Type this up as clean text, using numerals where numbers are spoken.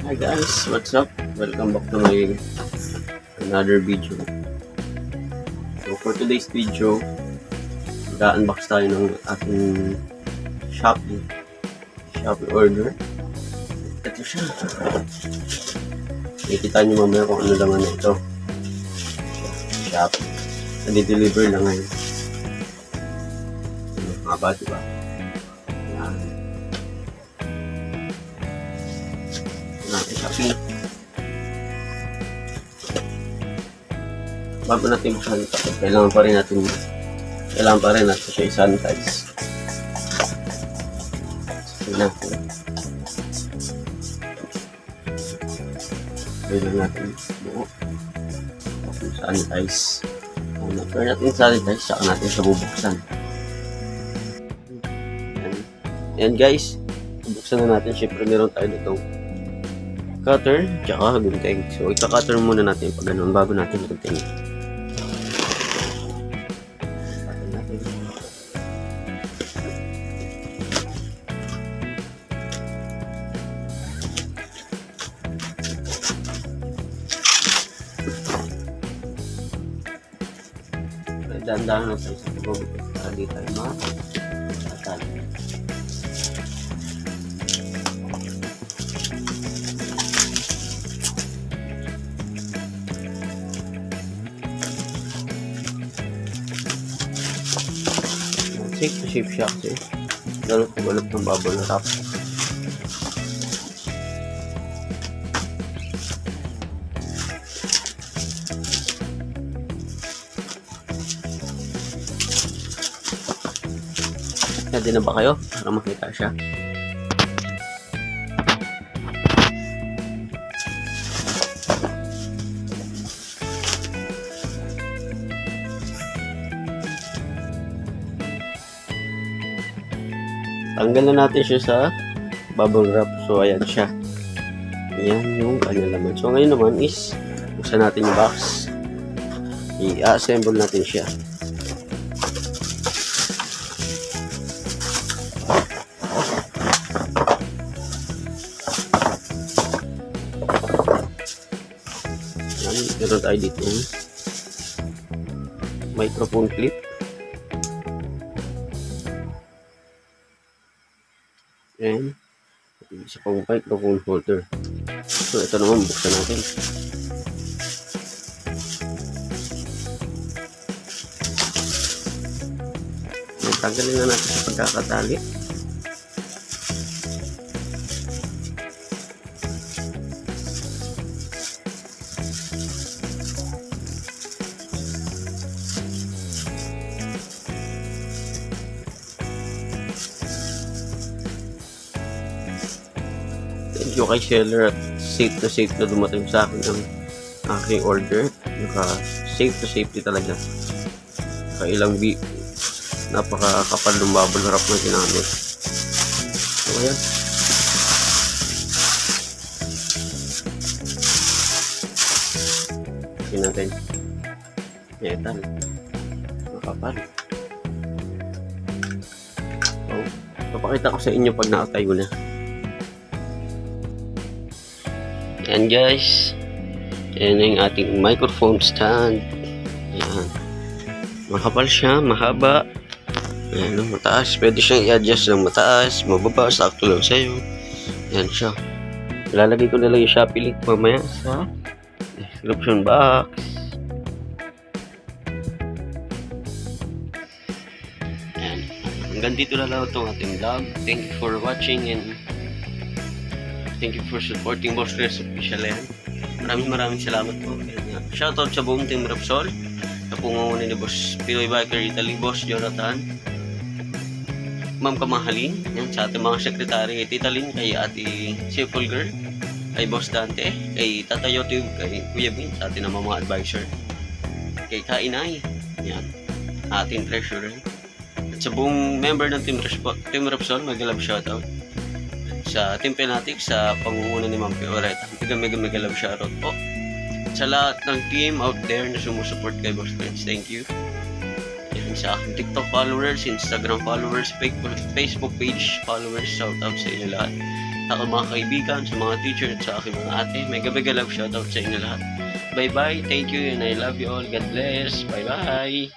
Hi guys, what's up? Welcome back to my another video. So for today's video, mag-unbox tayo ng ating Shopee order. Ito siya. Nakikita nyo mamaya kung ano laman na ito. Shopee. Nadi-deliver lang ngayon. Haba, diba? Yan. Natin Shopee. Bago natin buksan ito, kailangan pa rin natin siya i-sanitize. Kailangan natin buo. Sanitize. After natin sanitize, saka natin siya bubuksan. Ayan guys, bubuksan na natin. Siyempre meron tayo nitong cutter, tsaka gunting. So, ika-cutter muna natin pag ganun bago natin gunting. Dandahan natin sa pagbubukas para di tayo makatali. Safe to shape siya kasi lalo pagbalap ng bubble wrap. Ready na ba kayo para makita siya? Tanggal na natin siya sa bubble wrap. So ayan siya. Ayan yung kanyang laman. So ngayon naman is buksan natin yung box. I-assemble natin siya. Meron tayo dito microphone clip, and isa pang microphone holder. So ito naman buksan natin. Tanggalin na natin sa pagkakatali. Thank you kay seller at safe na dumating sa akin ang aking order. Safe talaga. Kailang napakakapal ng bubble wrap na ginamit. So ayan. Tingnan natin. Metal. Makapal. So, papakita ko sa inyo pag nakatayo na. Ayan guys, ayan yung ating microphone stand. Ayan, makapal siya, mahaba. Ayan, mataas, pwede siyang i-adjust ng mataas, mababa, sakto lang sa'yo. Ayan siya. Ilalagay ko na lang yung Shopee link mamaya sa description box. Ayan, hanggang dito na lang itong ating vlog. Thank you for watching and thank you for supporting Boss Chris Official yan. Maraming salamat po. Shoutout sa buong Team Repsol, sa pungunguna ni Boss Pinoy Biker Italy, Boss Jonathan, Ma'am Kamahalin, yan, sa ating mga sekretary, kay Tita Lynn, kay Ate Simple Girl, kay Boss Dante, kay Tata YouTube, kay Kuya Bin, sa ating mga advisor, kay Kainay, yan, ating treasurer, at sa buong member ng Team Repsol, mag-love shoutout. Sa Team Penatics, sa pangunguna ni Ma'am Fioretta, mega love shoutout po. Sa lahat ng team out there na sumusuport kay Boss Friends, thank you. Yan, sa aking TikTok followers, Instagram followers, Facebook page followers, shout out sa inyo lahat. sa aking mga kaibigan, sa mga teacher, at sa aking mga ate. May gabi love shoutout sa inyo lahat. Bye-bye. Thank you and I love you all. God bless. Bye-bye.